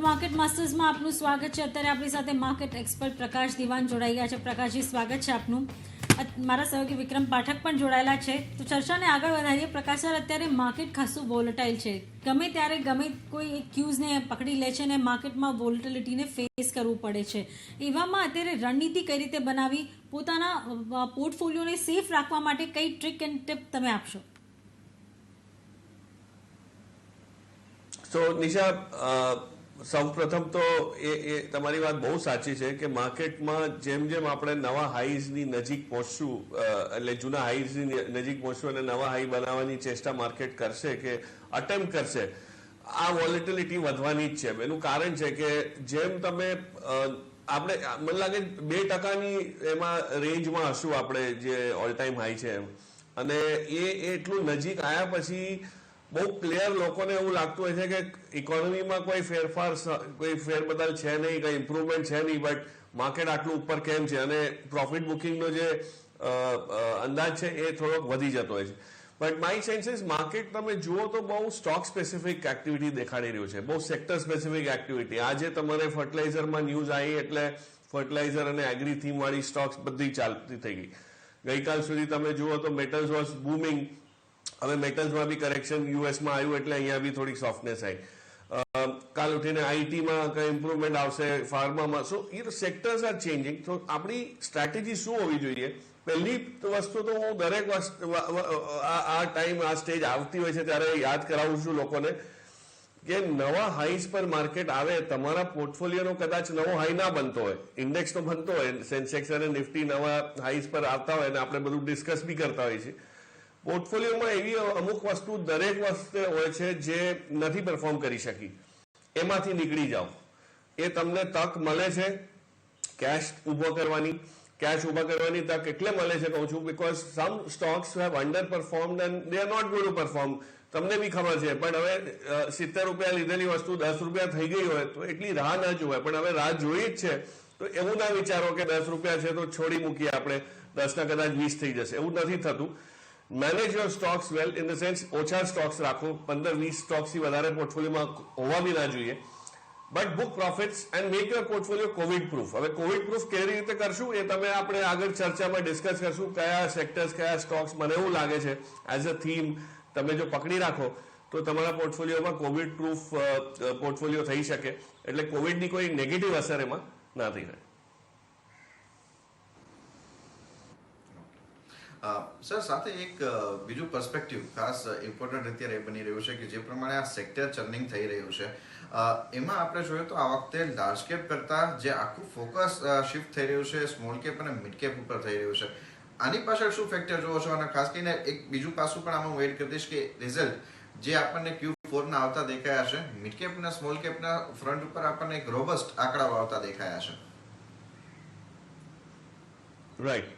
તો માર્કેટ માસ્ટર્સમાં આપનું સ્વાગત છે। અત્યારે આપણી સાથે માર્કેટ એક્સપર્ટ પ્રકાશ દિવાન જોડાઈ ગયા છે। પ્રકાશજી, સ્વાગત છે આપનું। મારા સહયોગી વિક્રમ પાઠક પણ જોડાયેલા છે। તો ચર્ચાને આગળ વધારીએ। પ્રકાશ સર, અત્યારે માર્કેટ ખાસું વોલેટાઇલ છે। ગમે ત્યારે ગમે કોઈ એક ક્યુઝને પકડી લે છે અને માર્કેટમાં વોલેટિલિટીને ફેસ કરવું પડે છે। એવામાં અત્યારે રણનીતિ કઈ રીતે બનાવી, પોતાના પોર્ટફોલિયોને સેફ રાખવા માટે કઈ ટ્રિક એન્ડ ટિપ તમે આપશો? તો નિશા, સૌપ્રથમ તો એ તમારી વાત બહુ સાચી છે કે માર્કેટમાં જેમ જેમ આપણે નવા હાઈઝની નજીક પહોંચશું, એટલે જૂના હાઈઝની નજીક પહોંચશું અને નવા હાઈ બનાવવાની ચેષ્ટા માર્કેટ કરશે કે અટેમ્પ્ટ કરશે, આ વોલેટિલિટી વધવાની જ છે। એનું કારણ છે કે જેમ તમે આપણે મને લાગે 2% એમાં રેન્જમાં હશું આપણે, જે ઓલ ટાઈમ હાઈ છે એમ, અને એ એટલું નજીક આવ્યા પછી બહુ ક્લિયર લોકોને એવું લાગતું હોય છે કે ઇકોનોમીમાં કોઈ ફેરફાર, કોઈ ફેરબદલ છે નહીં, કોઈ ઇમ્પ્રુવમેન્ટ છે નહીં, બટ માર્કેટ આટલું ઉપર કેમ છે, અને પ્રોફિટ બુકિંગનો જે અંદાજ છે એ થોડોક વધી જતો હોય છે। But my sense is market તમે જુઓ તો બહુ સ્ટોક સ્પેસિફિક એક્ટિવિટી દેખાડી રહ્યું છે, બહુ સેક્ટર સ્પેસિફિક એક્ટિવિટી। આજે તમારે ફર્ટિલાઇઝરમાં ન્યૂઝ આવી એટલે ફર્ટિલાઇઝર અને એગ્રી થીમ વાળી સ્ટોક્સ બધી ચાલતી થઈ ગઈ। ગઈકાલ સુધી તમે જુઓ તો મેટલ્સ વોઝ બૂમિંગ, હવે મેટલ્સમાં બી કરેક્શન યુએસમાં આવ્યું એટલે અહીંયા બી થોડીક સોફ્ટનેસ આવી। કાલ ઉઠીને આઈટીમાં કઈ ઇમ્પ્રુવમેન્ટ આવશે, ફાર્મામાં। સો એ સેક્ટર્સ આર ચેન્જિંગ। તો આપણી સ્ટ્રેટેજી શું હોવી જોઈએ? પહેલી વસ્તુ તો હું દરેક આ ટાઈમ, આ સ્ટેજ આવતી હોય છે ત્યારે યાદ કરાવું છું લોકોને કે નવા હાઈસ પર માર્કેટ આવે, તમારા પોર્ટફોલિયોનો કદાચ નવો હાઈ ના બનતો હોય, ઇન્ડેક્સ તો બનતો હોય, સેન્સેક્સ અને નિફ્ટી નવા હાઈસ પર આવતા હોય અને આપણે બધું ડિસ્કસ બી કરતા હોઈએ છીએ। પોર્ટફોલિયોમાં એવી અમુક વસ્તુ દરેક વખતે હોય છે જે નથી પરફોર્મ કરી શકી, એમાંથી નીકળી જાઓ। એ તમને તક મળે છે કેશ ઊભો કરવાની। કેશ ઊભા કરવાની તક એટલે મળે છે કહું છું, because some stocks have underperformed and they are not going to perform. તમને બી ખબર છે, પણ હવે 70 રૂપિયા લીધેલી વસ્તુ 10 રૂપિયા થઈ ગઈ હોય તો એટલી રાહ ના જોવાય, પણ હવે રાહ જોઈ જ છે તો એવું ના વિચારો કે 10 રૂપિયા છે તો છોડી મૂકીએ આપણે, 10 ના કદાચ 20 થઈ જશે, એવું નથી થતું। Manage your stocks well, in the sense ઓછા સ્ટોક્સ રાખો, 15-20 સ્ટોક્સથી વધારે પોર્ટફોલિયોમાં હોવા બી ના જોઈએ, but book profits and make your portfolio Covid proof. હવે કોવિડ પ્રૂફ કેવી રીતે કરશું એ તમે આપણે આગળ ચર્ચામાં ડિસ્કસ કરશું, કયા સેક્ટર્સ, કયા સ્ટોક્સ, મને એવું લાગે છે એઝ અ થીમ તમે જો પકડી રાખો તો તમારા પોર્ટફોલિયોમાં કોવિડ પ્રૂફ પોર્ટફોલિયો થઈ શકે, એટલે કોવિડની કોઈ નેગેટિવ અસર એમાં ના થઈ રહે। સર, સાથે એક બીજું પર્સપેક્ટિવ ખાસ ઇમ્પોર્ટન્ટ અત્યારે એ બની રહ્યું છે કે જે પ્રમાણે આ સેક્ટર ચર્નિંગ થઈ રહ્યું છે, એમાં આપણે જોઈએ તો આ વખતે લાર્જ કેપ કરતા જે આખું ફોકસ શિફ્ટ થઈ રહ્યું છે સ્મોલ કેપ અને મિડ કેપ ઉપર થઈ રહ્યું છે, આની પાછળ શું ફેક્ટર જોવો છો? અને ખાસ કરીને એક બીજું પાસું પણ આમાં વેઇટ કરી દઈશ કે રિઝલ્ટ જે આપણને Q4 ના આવતા દેખાયા છે, મિડ કેપ અને સ્મોલ કેપના ફ્રન્ટ ઉપર આપણને એક રોબસ્ટ આંકડાઓ આવતા દેખાયા છે। Right,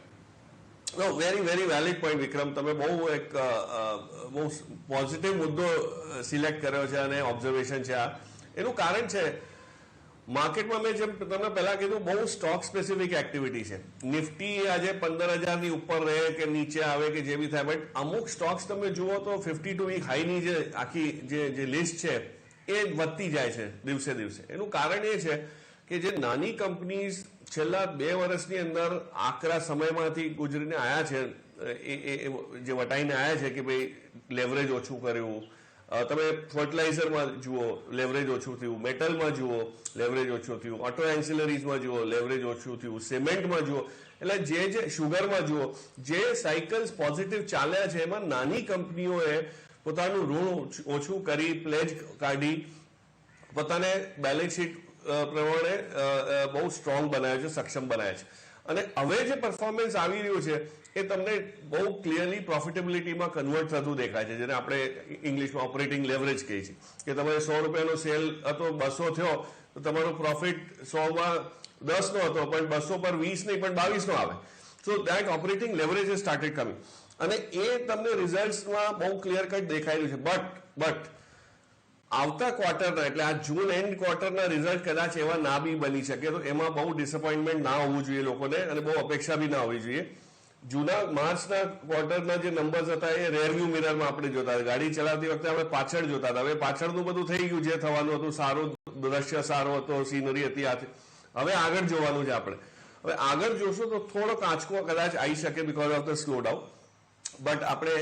no very very valid point Vikram, તમે બહુ એક બહુ પોઝિટિવ મુદ્દો સિલેક્ટ કર્યો છે અને ઓબ્ઝર્વેશન છે આ। એનું કારણ છે માર્કેટમાં મેં જેમ તમને પહેલા કીધું બહુ સ્ટોક સ્પેસિફિક એક્ટિવિટી છે। નિફ્ટી આજે 15,000ની ઉપર રહે કે નીચે આવે કે જે બી થાય, બટ અમુક સ્ટોક્સ તમે જુઓ તો 52 વીક હાઈની જે આખી જે લિસ્ટ છે એ વધતી જાય છે દિવસે દિવસે। એનું કારણ એ છે કે જે નાની કંપનીઝ છેલ્લા 2 વર્ષની અંદર આકરા સમયમાંથી ગુજરીને આવ્યા છે, એ જે વટાઈને આવ્યા છે કે ભાઈ લેવરેજ ઓછું કર્યું, તમે ફર્ટિલાઇઝરમાં જુઓ લેવરેજ ઓછું થયું, મેટલમાં જુઓ લેવરેજ ઓછું થયું, ઓટો એન્સિલરીઝમાં જુઓ લેવરેજ ઓછું થયું, સિમેન્ટમાં જુઓ, એટલે જે શુગરમાં જુઓ, જે સાયકલ્સ પોઝિટિવ ચાલ્યા છે એમાં નાની કંપનીઓએ પોતાનું ઋણ ઓછું કરી, પ્લેજ કાઢી, પોતાને બેલેન્સ શીટ પ્રમાણે બહુ સ્ટ્રોંગ બનાવ્યો છે, સક્ષમ બનાવ્યા છે, અને હવે જે પરફોર્મન્સ આવી રહ્યું છે એ તમને બહુ ક્લિયરલી પ્રોફિટેબિલિટીમાં કન્વર્ટ થતું દેખાય છે, જેને આપણે ઇંગ્લિશમાં ઓપરેટિંગ લેવરેજ કહીએ છીએ કે તમારે 100 રૂપિયાનો સેલ હતો, 200 થયો તો તમારો પ્રોફિટ 100માં 10 નો હતો, પણ 200 પર 20 નહીં પણ 22 નો આવે। So that operating leverage is started coming, અને એ તમને રિઝલ્ટ્સમાં બહુ ક્લિયર કટ દેખાઈ રહ્યું છે। બટ આવતા ક્વાર્ટરના, એટલે આ જૂન એન્ડ ક્વાર્ટરના રિઝલ્ટ કદાચ એવા ના બી બની શકે, તો એમાં બહુ ડિસઅપોઇન્ટમેન્ટ ના હોવું જોઈએ લોકોને અને બહુ અપેક્ષા બી ના હોવી જોઈએ। જૂના માર્ચના ક્વાર્ટરના જે નંબર્સ હતા એ રેરવ્યુ મિરરમાં આપણે જોતા હતા. ગાડી ચલાવતી વખતે આપણે પાછળ જોતા હતા. હવે પાછળનું બધું થઈ ગયું, જે થવાનું હતું, સારું દ્રશ્ય સારો હતો, સીનરી હતી, આ હવે આગળ જોવાનું છે આપણે. હવે આગળ જોશો તો થોડો આંચકો કદાચ આવી શકે because of the slow down. But આપણે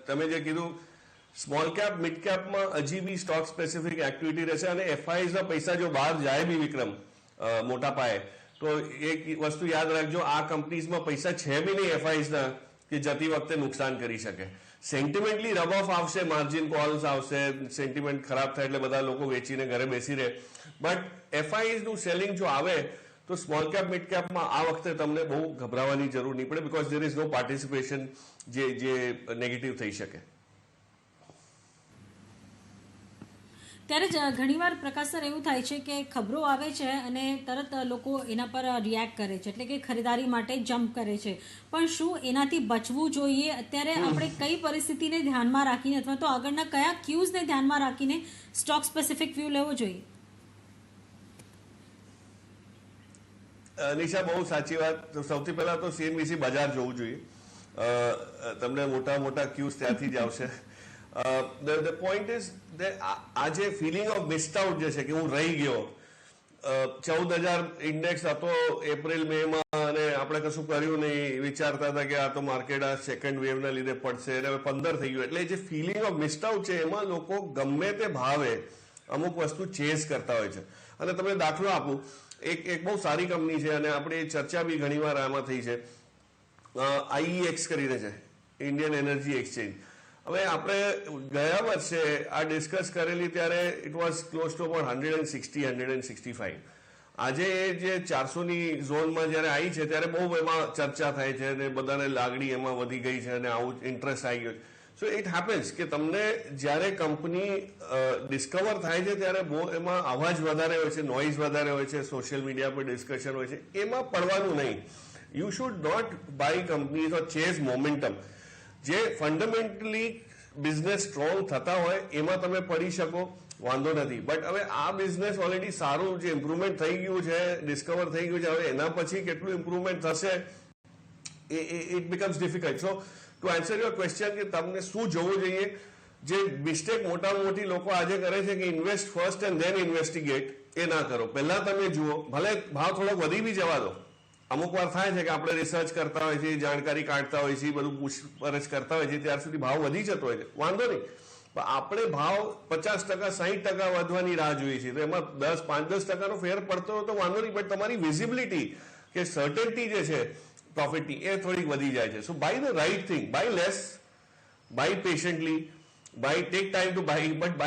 તમે જે કીધું સ્મોલ કેપ મિડ કેપમાં હજી બી સ્ટોક સ્પેસિફિક એક્ટિવિટી રહેશે અને એફઆઈઝ ના પૈસા જો બહાર જાય બી વિક્રમ મોટા પાયે, તો એક વસ્તુ યાદ રાખજો, આ કંપનીઝમાં પૈસા છે બી નહીં એફઆઈઝ ના કે જતી વખતે નુકસાન કરી શકે. સેન્ટિમેન્ટલી રબ ઓફ આવશે, માર્જિન કોલ્સ આવશે, સેન્ટિમેન્ટ ખરાબ થાય એટલે બધા લોકો વેચીને ઘરે બેસી રહે. બટ એફઆઈઝ નું સેલિંગ જો આવે તો સ્મોલ કેપ મિડ કેપમાં આ વખતે તમને બહુ ગભરાવાની જરૂર નહીં પડે, because there is no participation જે નેગેટિવ થઈ શકે. ત્યારે જ ઘણીવાર પ્રકાશ સર એવું થાય છે કે ખબરો આવે છે અને તરત લોકો એના પર રિએક્ટ કરે છે, એટલે કે ખરીદારી માટે જમ્પ કરે છે. પણ શું એનાથી બચવું જોઈએ? અત્યારે આપણે કઈ પરિસ્થિતિને ધ્યાનમાં રાખીને અથવા તો આગળના કયા ક્યુઝને ધ્યાનમાં રાખીને સ્ટોક સ્પેસિફિક વ્યૂ લેવો જોઈએ? નિશા, બહુ સાચી વાત. સૌથી પહેલા તો સીએનબીસી બજાર જોવું જોઈએ. તમને મોટા મોટા ક્યુઝ ત્યાંથી જ આવશે. The point is આ જે ફિલિંગ ઓફ મિસ્ડ આઉટ જે છે કે હું રહી ગયો, 14,000 ઇન્ડેક્સ હતો એપ્રિલ મે માં અને આપણે કશું કર્યું નહીં, વિચારતા હતા કે આ તો માર્કેટ આ સેકન્ડ વેવના લીધે પડશે અને હવે 15 થઈ ગયું. એટલે જે ફિલિંગ ઓફ મિસ્ડ આઉટ છે એમાં લોકો ગમે તે ભાવે અમુક વસ્તુ ચેઝ કરતા હોય છે. અને તમને દાખલો આપું, એક બહુ સારી કંપની છે અને આપણી ચર્ચા બી ઘણી વાર આમાં થઈ છે, IEX કરીને છે, ઇન્ડિયન એનર્જી એક્સચેન્જ. હવે આપણે ગયા વર્ષે આ ડિસ્કસ કરેલી ત્યારે it was close to about 165. આજે એ જે 400ની ઝોનમાં જયારે આવી છે ત્યારે બહુ એમાં ચર્ચા થાય છે અને બધાને લાગણી એમાં વધી ગઈ છે અને આવું ઇન્ટરેસ્ટ આવી ગયો. સો ઇટ હેપન્સ કે તમને જ્યારે કંપની ડિસ્કવર થાય છે ત્યારે બહુ એમાં અવાજ વધારે હોય છે, નોઇઝ વધારે હોય છે, સોશિયલ મીડિયા પર ડિસ્કશન હોય છે, એમાં પડવાનું નહીં. You should not buy companies or chase momentum. જે ફંડામેન્ટલી બિઝનેસ સ્ટ્રોંગ થતા હોય એમાં તમે પડી શકો, વાંધો નથી. બટ હવે આ બિઝનેસ ઓલરેડી સારું જે ઇમ્પ્રુવમેન્ટ થઈ ગયું છે, ડિસ્કવર થઈ ગયું છે, હવે એના પછી કેટલું ઇમ્પ્રુવમેન્ટ થશે it becomes difficult. So two answer your question કે તમને શું જોવું જોઈએ, જે મિસ્ટેક મોટામાં મોટી લોકો આજે કરે છે કે invest first and then investigate, એ ના કરો. પહેલા તમે જુઓ, ભલે ભાવ થોડોક વધી બી જવા દો. અમુક વાર થાય છે કે આપણે રિસર્ચ કરતા હોય છે, જાણકારી કાઢતા હોય છે, બધું પૂછપરછ કરતા હોય છે, ત્યાર સુધી ભાવ વધી જતો હોય છે, વાંધો નહીં. પણ આપણે ભાવ 50%, 60% વધવાની રાહ જોઈએ છીએ, તો એમાં 5-10% ફેર પડતો હોય તો વાંધો નહીં. બટ તમારી વિઝિબિલિટી કે સર્ટેનિટી જે છે પ્રોફિટની એ થોડીક વધી જાય છે. So buy the right thing, buy less, buy patiently, buy take time to buy, but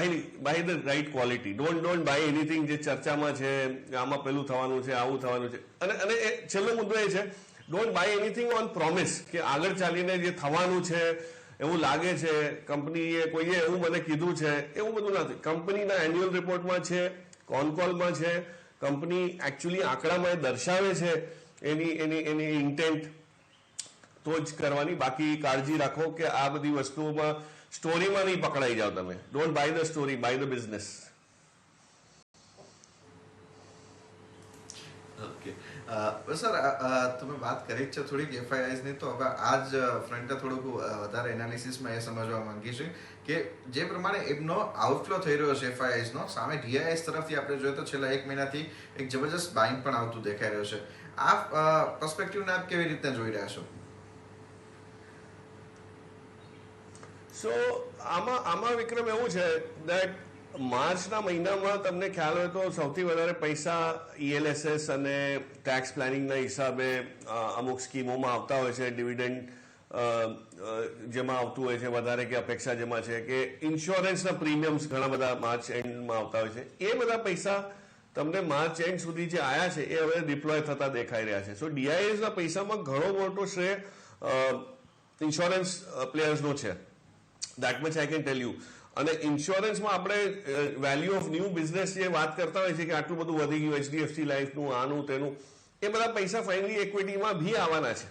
buy the right quality. Don't buy anything જે ચર્ચામાં છે, આમાં પેલું થવાનું છે, આવું થવાનું છે. અને છેલ્લો મુદ્દો એ છે, don't buy anything on promise, કે આગળ ચાલીને જે થવાનું છે એવું લાગે છે, કંપનીએ કોઈએ એવું મને કીધું છે, એવું બધું નથી. કંપનીના એન્યુઅલ રિપોર્ટમાં છે, કોન કોલમાં છે, કંપની એકચ્યુઅલી આંકડામાં દર્શાવે છે એની ઇન્ટેન્ટ, તો જ કરવાની. બાકી કાળજી રાખો કે આ બધી વસ્તુઓમાં સ્ટોરીમાં નહીં પકડાઈ જાઓ તમે. Don't buy the story, buy the business. Okay sir, તમે વાત કરી જ છે થોડીક એફઆઈઆઈસ ની, તો હવે આ જ ફ્રન્ટે થોડુંક વધારે એનાલિસિસમાં એ સમજવા માંગી છે કે જે પ્રમાણે એમનો આઉટફ્લો થઈ રહ્યો છે એફઆઈઆઈસ નો, સામે ડીઆઈએસ તરફથી આપણે જોઈએ તો છેલ્લા 1 મહિનાથી એક જબરજસ્ત બાઇંગ પણ આવતું દેખાઈ રહ્યું છે. આ પર્સપેક્ટિવને આપ કેવી રીતે જોઈ રહ્યા છો? સો આમાં વિક્રમ એવું છે દેટ માર્ચના મહિનામાં તમને ખ્યાલ હોય તો સૌથી વધારે પૈસા ELSS અને ટેક્સ પ્લાનિંગના હિસાબે અમુક સ્કીમોમાં આવતા હોય છે. ડિવિડન્ડ જેમાં આવતું હોય છે વધારે કે અપેક્ષા જેમાં છે, કે ઇન્સ્યોરન્સના પ્રીમિયમ્સ ઘણા બધા માર્ચ એન્ડમાં આવતા હોય છે. એ બધા પૈસા તમને માર્ચ એન્ડ સુધી જે આવ્યા છે એ હવે ડિપ્લોય થતા દેખાઈ રહ્યા છે. સો ડીઆઈએસના પૈસામાં ઘણો મોટો શ્રેય ઇન્સ્યોરન્સ પ્લેયર્સનો છે. That much I can tell you. અને ઇન્સ્યોરન્સમાં આપણે વેલ્યુ ઓફ ન્યૂ બિઝનેસ જે વાત કરતા હોય છે કે આટલું બધું વધી ગયું HDFC લાઈફનું, આનું તેનું, એ બધા પૈસા ફાઇનલી ઇક્વિટીમાં બી આવવાના છે.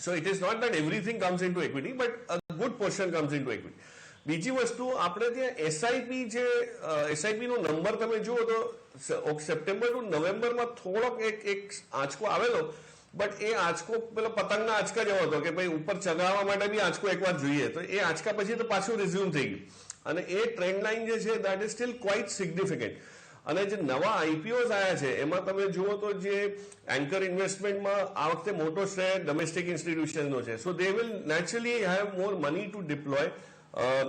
So it is not that everything comes into equity, but a good portion comes into equity. બીજી વસ્તુ, આપણે ત્યાં એસઆઈપી જે એસઆઈપી નો નંબર તમે જુઓ તો સપ્ટેમ્બર ટુ નવેમ્બરમાં થોડોક એક આંચકો આવેલો, બટ એ આંચકો પેલો પતંગના આંચકા જેવો હતો કે ભાઈ ઉપર ચગાવવા માટે બી આંચકો એકવાર જોઈએ, તો એ આંચકા પછી તો પાછું રિઝ્યુમ થઈ ગયું. અને એ ટ્રેન્ડ લાઇન જે છે that is still quite significant. અને જે નવા આઈપીઓઝ આવ્યા છે એમાં તમે જુઓ તો જે એન્કર ઇન્વેસ્ટમેન્ટમાં આ વખતે મોટો શેર ડોમેસ્ટિક ઇન્સ્ટિટ્યુશનનો છે. So they will naturally have more money to deploy.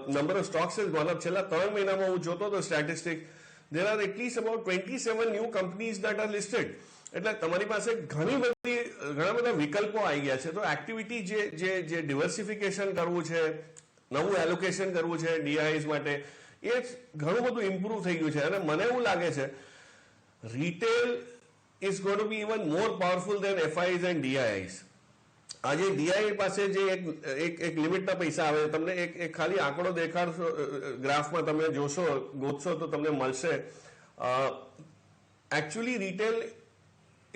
Number of stocks is gone up. છેલ્લા 3 મહિનામાં હું જોતો હતો statistic, there are at least about 27 new companies that are listed. એટલે તમારી પાસે ઘણા બધા વિકલ્પો આવી ગયા છે. તો એક્ટિવિટી જે ડિવર્સિફિકેશન કરવું છે, નવું એલોકેશન કરવું છે ડીઆઈઝ માટે, એ ઘણું બધું ઇમ્પ્રુવ થઈ ગયું છે. અને મને એવું લાગે છે retail is going to be even more powerful than FIs and DIIs. આજે ડીઆઈ પાસે જે એક લિમિટના પૈસા આવે, તમને એક ખાલી આંકડો દેખાડશો, ગ્રાફમાં તમે જોશો, ગોતશો તો તમને મળશે. Actually retail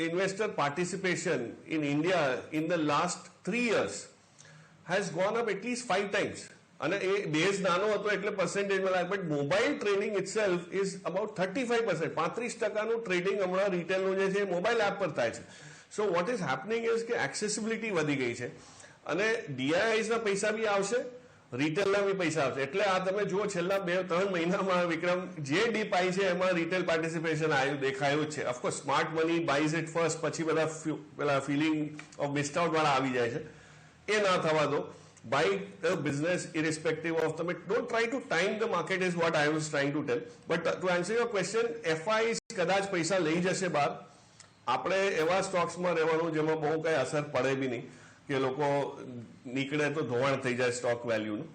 investor participation in India in the last 3 years has gone up at least 5 times. અને એ બેઝ નાનો હતો એટલે પર્સન્ટેજમાં લાગે, but mobile trading itself is about 35%. 35% trading હમણાં રિટેલનું જે છે એ મોબાઈલ એપ પર થાય છે. So what is happening is કે એક્સેસિબિલિટી વધી ગઈ છે અને ડીઆઈઆઈઝના પૈસા બી આવશે, રિટેલના બી પૈસા આવશે. એટલે આ તમે જુઓ છેલ્લા 2-3 મહિનામાં વિક્રમ જે ડીપ આવી છે એમાં રિટેલ પાર્ટિસિપેશન આવ્યું દેખાયું જ છે. Of course smart money buys it first, પછી બધા પેલા ફિલિંગ ઓફ મિસ્ડ આઉટ વાળા આવી જાય છે. એ ના થવા દો. Buy the business irrespective of, તમે don't try to time the market is what I was trying to tell. But to answer your question, FI કદાચ પૈસા લઈ જશે બહાર. આપણે એવા સ્ટોક્સમાં રહેવાનું જેમાં બહુ કઈ અસર પડે બી નહીં, કે લોકો નીકળે તો ધોવાણ થઈ જાય સ્ટોક વેલ્યુનું.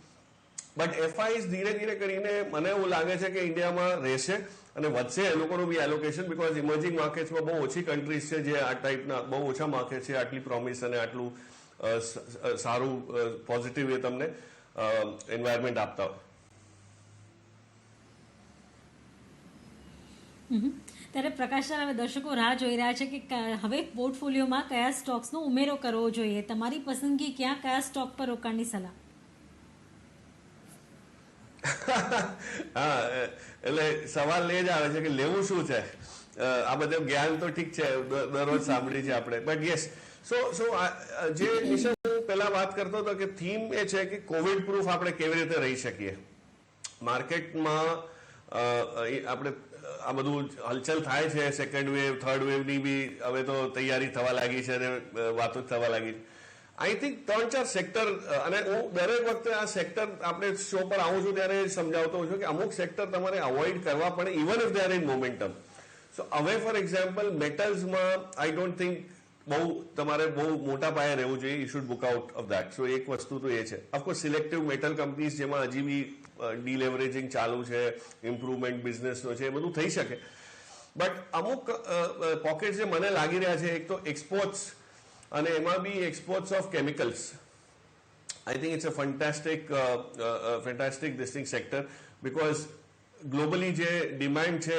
બટ એફઆઈઝ ધીરે ધીરે કરીને મને એવું લાગે છે કે ઇન્ડિયામાં રહેશે અને વધશે એ લોકોનું બી એલોકેશન, બિકોઝ ઇમર્જિંગ માર્કેટ્સમાં બહુ ઓછી કન્ટ્રીઝ છે જે આ ટાઈપના બહુ ઓછા માર્કેટ છે આટલી પ્રોમિસ અને આટલું સારું પોઝિટિવ એ તમને એન્વાયરમેન્ટ આપતા હોય. ત્યારે પ્રકાશ સર, હવે દર્શકો રાહ જોઈ રહ્યા છે કે હવે પોર્ટફોલિયોમાં કયા સ્ટોક્સનો ઉમેરો કરવો જોઈએ. તમારી પસંદગી ક્યાં, કયા સ્ટોક પર રોકાણની સલાહ? હા, એટલે સવાલ એ જ આવે છે કે લેવું શું છે. આ બધું જ્ઞાન તો ઠીક છે, દરરોજ સાંભળી છે આપણે, બટ યસ. સો જે નિશા પહેલા વાત કરતો હતો કે થીમ એ છે કે કોવિડ પ્રૂફ આપણે કેવી રીતે રહી શકીએ. માર્કેટમાં આપણે આ બધું હલચલ થાય છે, સેકન્ડ વેવ, થર્ડ વેવની બી હવે તો તૈયારી થવા લાગી છે અને વાતો થવા લાગી છે. આઈ થિંક 3-4 સેક્ટર, અને હું દરેક વખતે આ સેક્ટર આપણે શો પર આવું છું ત્યારે સમજાવતો હોઉં છું કે અમુક સેક્ટર તમારે અવોઇડ કરવા પડે even if they are in momentum. So હવે ફોર એક્ઝામ્પલ મેટલ્સમાં આઈ ડોન્ટ થિંક તમારે બહુ મોટા પાયે રહેવું જોઈએ. You should book out of that. So એક વસ્તુ તો એ છે. ઓફકોર્સ સિલેક્ટિવ મેટલ કંપનીઝ જેમાં હજી બી ડીલેવરેજિંગ ચાલુ છે, ઇમ્પ્રુવમેન્ટ બિઝનેસનો છે, એ બધું થઈ શકે. બટ અમુક પોકેટ જે મને લાગી રહ્યા છે, એક તો એક્સપોર્ટ્સ, અને એમાં બી exports of chemicals. I think it's a fantastic distinct sector, because globally જે ડિમાન્ડ છે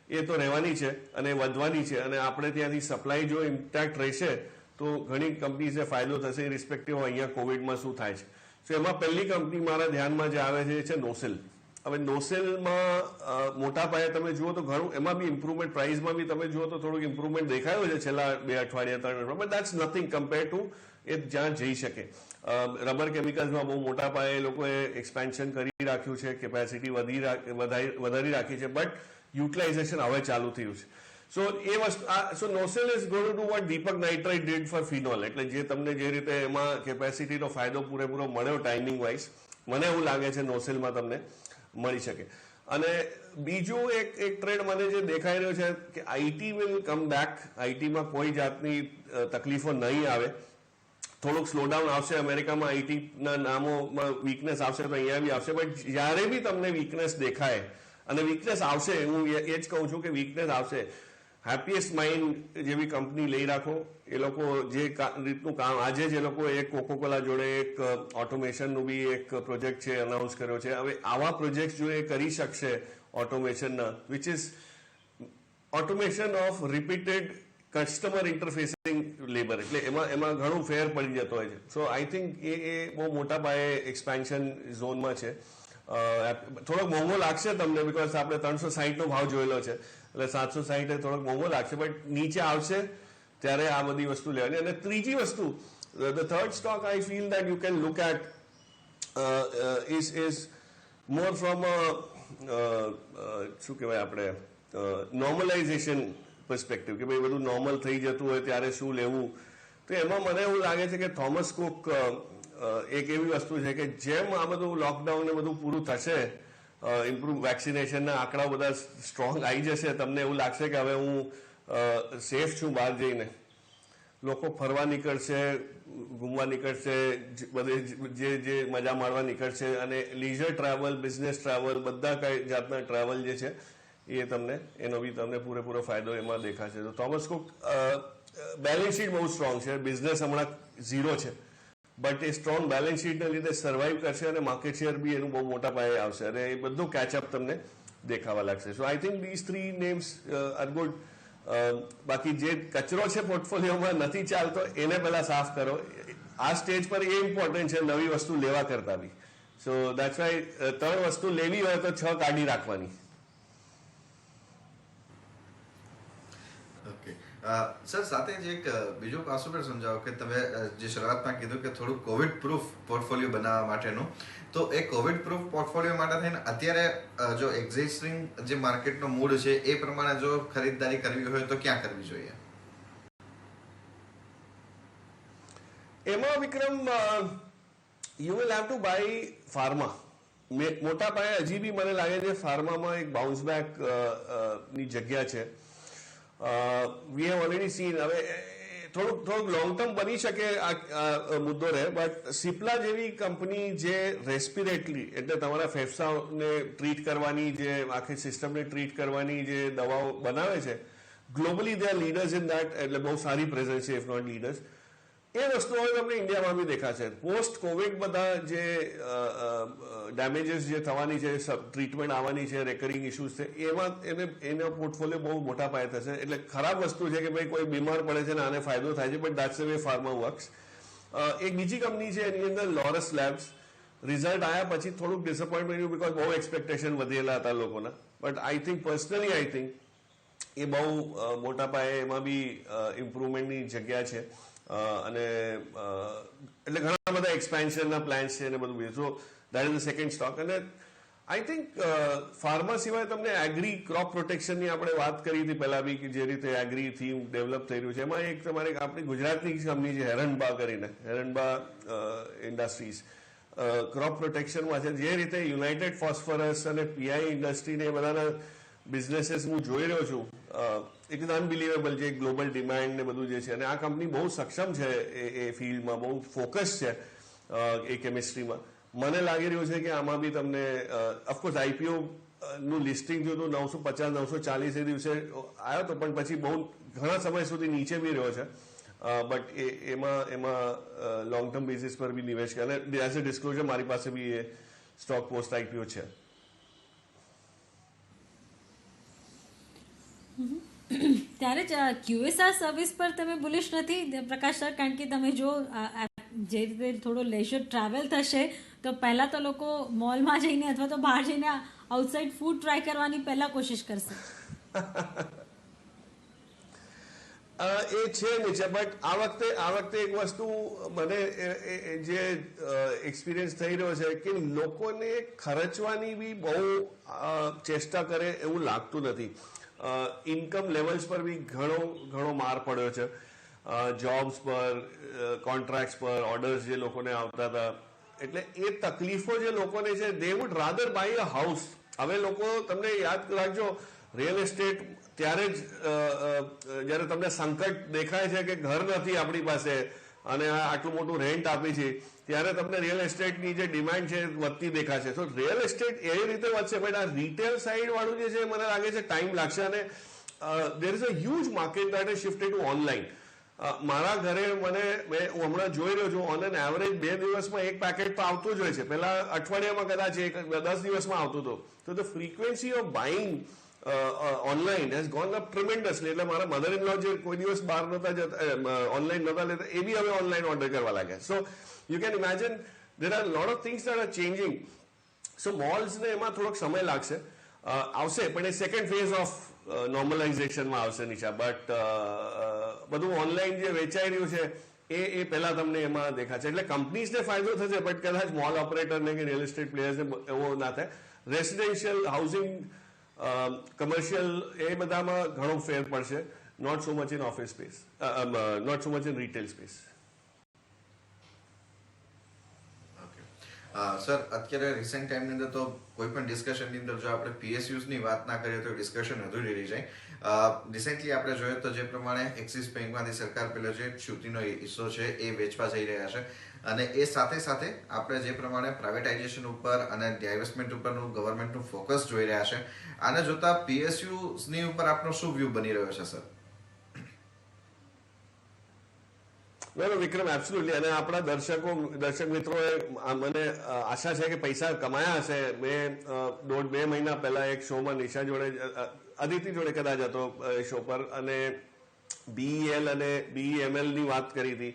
એ તો રહેવાની છે અને વધવાની છે, અને આપણે ત્યાંથી સપ્લાય જો ઇમ્પેક્ટ રહેશે તો ઘણી કંપનીઝને ફાયદો થશે, રિસ્પેક્ટિવ અહીંયા કોવિડમાં શું થાય છે. સો એમાં પહેલી કંપની મારા ધ્યાનમાં જે આવે છે એ છે નોસેલ. હવે નોસેલમાં મોટા પાયે તમે જુઓ તો ઘણું એમાં બી ઇમ્પ્રુવમેન્ટ, પ્રાઇસમાં બી તમે જુઓ તો થોડુંક ઇમ્પ્રુવમેન્ટ દેખાયો છે છેલ્લા 2 અઠવાડિયા 3 અઠવાડિયા, but that's nothing compare to એ જ્યાં જઈ શકે. રબર કેમિકલ્સમાં બહુ મોટા પાયે એ લોકોએ એક્સપેન્શન કરી રાખ્યું છે, કેપેસિટી વધારી રાખી છે, બટ યુટિલાઇઝેશન હવે ચાલુ થયું છે. સો એ વસ્તુ, so Nocil is going to do what Deepak Nitrite did for phenol. એટલે જે તમને જે રીતે એમાં કેપેસિટીનો ફાયદો પૂરેપૂરો મળ્યો ટાઈમિંગ વાઇઝ, મને એવું લાગે છે નોસેલમાં તમને મળી શકે. અને બીજું એક ટ્રેન્ડ મને જે દેખાઈ રહ્યો છે કે આઈટી વિલ કમ બેક. આઈટીમાં કોઈ જાતની તકલીફો નહીં આવે. થોડુંક સ્લોડાઉન આવશે અમેરિકામાં, આઈટીના નામોમાં વીકનેસ આવશે તો અહીંયા બી આવશે, બટ જ્યારે બી તમને વીકનેસ દેખાય, અને વીકનેસ આવશે, હું એ જ કહું છું કે વીકનેસ આવશે, હેપીએસ્ટ માઇન્ડ જેવી કંપની લઈ રાખો. એ લોકો જે રીતનું કામ, આજે જ એ લોકો એક કોકોકોલા જોડે એક ઓટોમેશનનું બી એક પ્રોજેક્ટ છે અનાઉન્સ કર્યો છે. હવે આવા પ્રોજેક્ટ જો એ કરી શકશે ઓટોમેશનના, which is automation of repeated customer interfacing labour, એટલે એમાં ઘણું ફેર પડી જતો હોય છે. સો આઈ થિંક એ બહુ મોટા પાયે એક્સપેન્શન ઝોનમાં છે. થોડોક મોંઘો લાગશે તમને, બિકોઝ આપણે 360 નો ભાવ જોયેલો છે, એટલે 760 થોડોક મોંઘો લાગશે, બટ નીચે આવશે ત્યારે આ બધી વસ્તુ લેવાની. અને ત્રીજી વસ્તુ, the third stock I feel that you can look at is more from શું કહેવાય આપણે નોર્મલાઇઝેશન પર્સપેક્ટિવ, કે ભાઈ બધું નોર્મલ થઈ જતું હોય ત્યારે શું લેવું. તો એમાં મને એવું લાગે છે કે થોમસ કુક એક એવી વસ્તુ છે કે જેમ આ બધું લોકડાઉન ને બધું પૂરું થશે, ઇમ્પ્રુવ વેક્સિનેશનના આંકડા બધા સ્ટ્રોંગ આવી જશે, તમને એવું લાગશે કે હવે હું સેફ છું બહાર જઈને. લોકો ફરવા નીકળશે, ઘૂમવા નીકળશે, બધે જે મજા માણવા નીકળશે, અને લીઝર ટ્રાવેલ, બિઝનેસ ટ્રાવેલ, બધા કઈ જાતના ટ્રાવેલ જે છે એ એનો બી તમને પૂરેપૂરો ફાયદો એમાં દેખાશે. તો થોમસ કુક બેલેન્સ શીટ બહુ સ્ટ્રોંગ છે, બિઝનેસ હમણાં ઝીરો છે, બટ એ સ્ટ્રોંગ બેલેન્સ શીટને લીધે સર્વાઈવ કરશે અને માર્કેટ શેર બી એનું બહુ મોટા પાયે આવશે અને એ બધું કેચઅપ તમને દેખાવા લાગશે. So I think these three names are good. બાકી જે કચરો છે પોર્ટફોલિયોમાં નથી ચાલતો એને પહેલા સાફ કરો. આ સ્ટેજ પર એ ઇમ્પોર્ટન્ટ છે નવી વસ્તુ લેવા કરતા બી. સો દેટ્સ વાય 3 વસ્તુ લેવી હોય તો 6 કાઢી રાખવાની. ઓકે સર, સાથે જ એક બીજું પાસું પણ સમજાવો કે તમે જે શરૂઆતમાં કીધું કે થોડું કોવિડ પ્રૂફ પોર્ટફોલિયો બનાવવા માટેનું, તો એ કોવિડ પ્રૂફ પોર્ટફોલિયો માટે થઈને અત્યારે જો એક્ઝિસ્ટિંગ જે માર્કેટનો મૂડ છે એ પ્રમાણે જો ખરીદદારી કરવી હોય તો ક્યાં કરવી જોઈએ? એમાં Vikram you will have to buy pharma. મોટા પાયે હજી બી મને લાગે છે ફાર્મામાં એક બાઉન્સ બેક ની જગ્યા છે. We have already scene. હવે થોડુંક લોંગ ટર્મ બની શકે આ મુદ્દો રહે, બટ સિપ્લા જેવી કંપની જે રેસ્પિરેટરી એટલે તમારા ફેફસાને ટ્રીટ કરવાની, જે આખી સિસ્ટમને ટ્રીટ કરવાની જે દવાઓ બનાવે છે, globally they are leaders in that, એટલે બહુ સારી પ્રેઝન્સ છે ઇફ નોટ લીડર્સ. એ વસ્તુઓ તમને ઇન્ડિયામાં બી દેખાશે. પોસ્ટ કોવિડ બધા જે ડેમેજીસ જે થવાની છે, ટ્રીટમેન્ટ આવવાની છે, રેકરિંગ ઇસ્યુઝ છે, એમાં એનો પોર્ટફોલિયો બહુ મોટા પાયે થશે. એટલે ખરાબ વસ્તુ છે કે ભાઈ કોઈ બીમાર પડે છે ને આને ફાયદો થાય છે, but that's the way pharma works. એક બીજી કંપની છે એની અંદર લોરસ લેબ્સ. રિઝલ્ટ આવ્યા પછી થોડુંક ડિસઅપોઇન્ટમેન્ટ રહ્યું, બિકોઝ બહુ એક્સપેક્ટેશન વધેલા હતા લોકોના. બટ આઈ થિંક પર્સનલી એ બહુ મોટા પાયે એમાં બી ઇમ્પ્રુવમેન્ટની જગ્યા છે. અને એટલે ઘણા બધા એક્સપેન્શનના પ્લાન્સ છે અને બધું બીજું. So that is the second stock. અને આઈ થિંક ફાર્મા સિવાય તમને એગ્રી ક્રોપ પ્રોટેક્શનની આપણે વાત કરી હતી પહેલા બી, કે જે રીતે એગ્રી થીમ ડેવલપ થઈ રહ્યું છે, એમાં એક તમારે આપણી ગુજરાતની કંપની છે હેરનબા કરીને, હેરનબા ઇન્ડસ્ટ્રીઝ ક્રોપ પ્રોટેક્શનમાં છે. જે રીતે યુનાઇટેડ ફોસ્ફરસ અને પીઆઈ ઇન્ડસ્ટ્રીને એ બધાના બિઝનેસીસ હું જોઈ રહ્યો છું, ઇટ ઇઝ અનબિલીવેબલ જે ગ્લોબલ ડિમાન્ડ ને બધું જે છે. અને આ કંપની બહુ સક્ષમ છે એ ફિલ્ડમાં, બહુ ફોકસ છે એ કેમિસ્ટ્રીમાં. મને લાગી રહ્યું છે કે આમાં બી તમને ઓફકોર્સ આઈપીઓ નું લિસ્ટિંગ થયું હતું 950-940 એ દિવસે આવ્યો હતો, પણ પછી બહુ ઘણા સમય સુધી નીચે બી રહ્યો છે. બટ એમાં લોંગ ટર્મ બેસિસ પર બી નિવેશ કરે. અને એઝ અ ડિસ્ક્લોઝર મારી પાસે બી એ સ્ટોક પોસ્ટ આઈપીઓ છે. ત્યારે જ ક્યુએસઆર સર્વિસ પર તમે બુલિશ નથી પ્રકાશ સર? કારણ કે તમે જો જે રીતે થોડો લેઝર ટ્રાવેલ થશે તો પહેલાં તો લોકો મોલમાં જઈને અથવા તો બહાર જઈને આઉટસાઇડ ફૂડ ટ્રાય કરવાની પહેલાં કોશિશ કરશે. એ છે નીચે. બટ આ વખતે એક વસ્તુ મને જે એક્સપિરિયન્સ થઈ રહ્યો છે કે લોકોને ખર્ચવાની બી બહુ ચેષ્ટા કરે એવું લાગતું નથી. ઇન્કમ લેવલ્સ પર બી ઘણો માર પડ્યો છે. જોબ્સ પર, કોન્ટ્રાક્ટ્સ પર, ઓર્ડર્સ જે લોકોને આવતા હતા, એટલે એ તકલીફો જે લોકોને છે, they would rather buy a house. હવે લોકો, તમને યાદ રાખજો, રિયલ એસ્ટેટ ત્યારે જ જ્યારે તમને સંકટ દેખાય છે કે ઘર નથી આપણી પાસે અને આટલું મોટું રેન્ટ આપી છે, ત્યારે તમને રિયલ એસ્ટેટની જે ડિમાન્ડ છે વધતી દેખાશે. તો રિયલ એસ્ટેટ એ રીતે વધશે, બટ આ રિટેલ સાઇડ વાળું જે છે મને લાગે છે ટાઈમ લાગશે. અને there is a huge market that is shifted two online. મારા ઘરે હું હમણાં જોઈ રહ્યો છું, ઓન એન એવરેજ 2 દિવસમાં એક પેકેટ તો આવતું જ હોય છે. પહેલા અઠવાડિયામાં કદાચ 10 દિવસમાં આવતું હતું. તો the frequency of buying online has gone up tremendously. એટલે મારા મધર ઇન લો જે કોઈ દિવસ બહાર નતા જતા, ઓનલાઈન નતા લેતા, એ બી હવે ઓનલાઈન ઓર્ડર કરવા લાગ્યા. So you can imagine there are lot of things that are changing. So મોલ્સને એમાં થોડોક સમય લાગશે, આવશે, પણ એ સેકન્ડ ફેઝ ઓફ નોર્મલાઇઝેશનમાં આવશે નીચા. બટ બધું ઓનલાઈન જે વેચાઈ રહ્યું છે એ પહેલા તમને એમાં દેખાશે. એટલે કંપનીઝને ફાયદો થશે, બટ કદાચ મોલ ઓપરેટરને કે રિયલ એસ્ટેટ પ્લેયર્સને એવો ના થાય. રેસિડેન્શિયલ હાઉસિંગ, કમર્શિયલ એ બધામાં ઘણો ફેર પડશે. Not so much in office space, not so much in retail space. Sir, અત્યારે રિસેન્ટ ટાઈમની અંદર તો કોઈ પણ ડિસ્કશનની અંદર જો આપણે PSUsની વાત ના કરીએ તો ડિસ્કશન અધૂરી રહી જાય. રિસેન્ટલી આપણે જોઈએ તો જે પ્રમાણે એક્સિસ બેંકમાંથી સરકાર પેલો જે છૂટીનો હિસ્સો છે એ વેચવા જઈ રહ્યા છે, અને એ સાથે સાથે આપણે જે પ્રમાણે પ્રાઇવેટાઇઝેશન ઉપર અને ડાયવર્સમેન્ટ ઉપરનું ગવર્મેન્ટનું ફોકસ જોઈ રહ્યા છે, આને જોતા PSUsની ઉપર આપનો શું વ્યૂ બની રહ્યો છે સર? વિક્રમ, એબ્સોલ્યુટલી. અને આપણા દર્શક મિત્રોએ મને આશા છે કે પૈસા કમાયા હશે. મેં 1.5-2 મહિના પહેલા એક શોમાં નિશા જોડે, અદિતિ જોડે કદાચ હતો શો પર, અને BEL અને BEML ની વાત કરી હતી,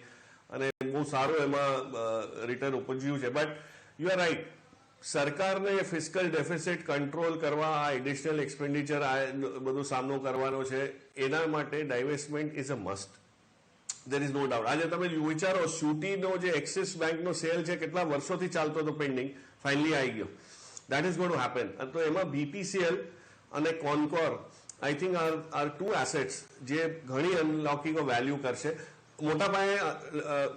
અને બહુ સારું એમાં રિટર્ન ઉપજ્યું છે. બટ યુ આર રાઈટ, સરકારને ફિસ્કલ ડેફિસિટ કંટ્રોલ કરવા, આ એડિશનલ એક્સપેન્ડિચર, આ બધું સામનો કરવાનો છે, એના માટે divestment is a must. There is no doubt. આજે તમે વિચારો, શૂટીનો જે એક્સિસ બેંકનો સેલ છે, કેટલા વર્ષોથી ચાલતો હતો પેન્ડિંગ, ફાઇનલી આવી ગયો. That is going to happen. તો એમાં BPCL અને કોનકોર આઈ થિંક આર 2 એસેટ્સ જે ઘણી અનલોકિંગ ઓફ વેલ્યુ કરશે. મોટા પાયે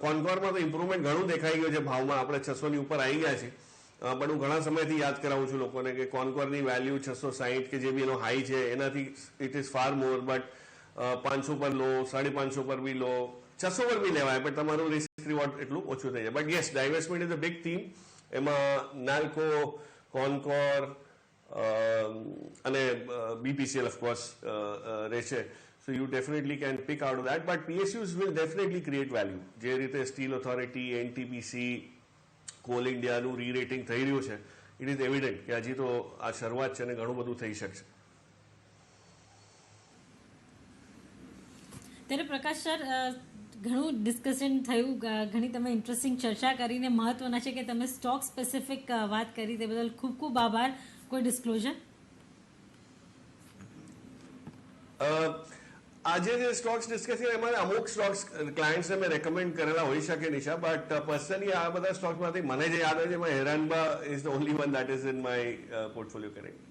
કોનકોરમાં તો ઇમ્પ્રુવમેન્ટ ઘણું દેખાઈ ગયું છે ભાવમાં. આપણે 600 ની ઉપર આવી ગયા છીએ. પણ હું ઘણા સમયથી યાદ કરાવું છું લોકોને કે કોનકોરની વેલ્યુ 660 કે જે બી એનો હાઈ છે એનાથી it is far more. But 500 પર લો, 550 પર બી લો, 600 પર બી લેવાય, પણ તમારું રિસ્ક રિવોર્ડ એટલું ઓછું થઈ જાય. But yes, divestment is a big theme. એમાં નાલ્કો, કોનકોર અને BPCL ઓફકોર્સ રહેશે. So you definitely can pick out of that. But PSUs will definitely create value. જે રીતે સ્ટીલ ઓથોરિટી, NTPC, કોલ ઇન્ડિયાનું રીરેટિંગ થઈ રહ્યું છે, ઇટ ઇઝ એવિડન્ટ કે હજી તો આ શરૂઆત છે અને ઘણું બધું થઈ શકશે. ત્યારે પ્રકાશ સર, ઘણું ડિસ્કશન થયું, ઘણી તમે ઇન્ટરેસ્ટિંગ ચર્ચા કરીને, મહત્વના છે કે તમે સ્ટોક સ્પેસિફિક વાત કરી, તે બદલ ખૂબ ખૂબ આભાર. કોઈ ડિસ્ક્લોઝર? આજે જે સ્ટોક્સ ડિસ્કસ કર્યા એમાં અમુક સ્ટોક્સ ક્લાયન્ટ્સને મેં રેકમેન્ડ કરેલા હોઈ શકે નિશા, બટ પર્સનલી આ બધા સ્ટોક્સમાંથી મને જે યાદ આવે છે એમાં Heranba is the only one that is in my portfolio correct.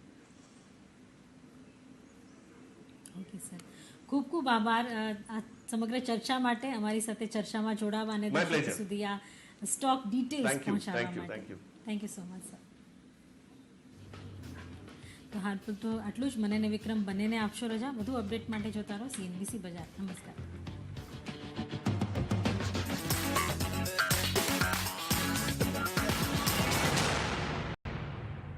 Okay sir, ખૂબ ખૂબ આભાર આ સમગ્ર ચર્ચા માટે, અમારી સાથે ચર્ચામાં જોડાવા અને દર્શકો સુધી આ સ્ટોક ડિટેલ્સ પહોંચાડવા માટે. Thank you so much sir. તો હાલ તો આટલું જ. મને અને વિક્રમ બંનેને આપશો રજા. વધુ અપડેટ માટે જોતા રહો CNBC બજાર. નમસ્કાર.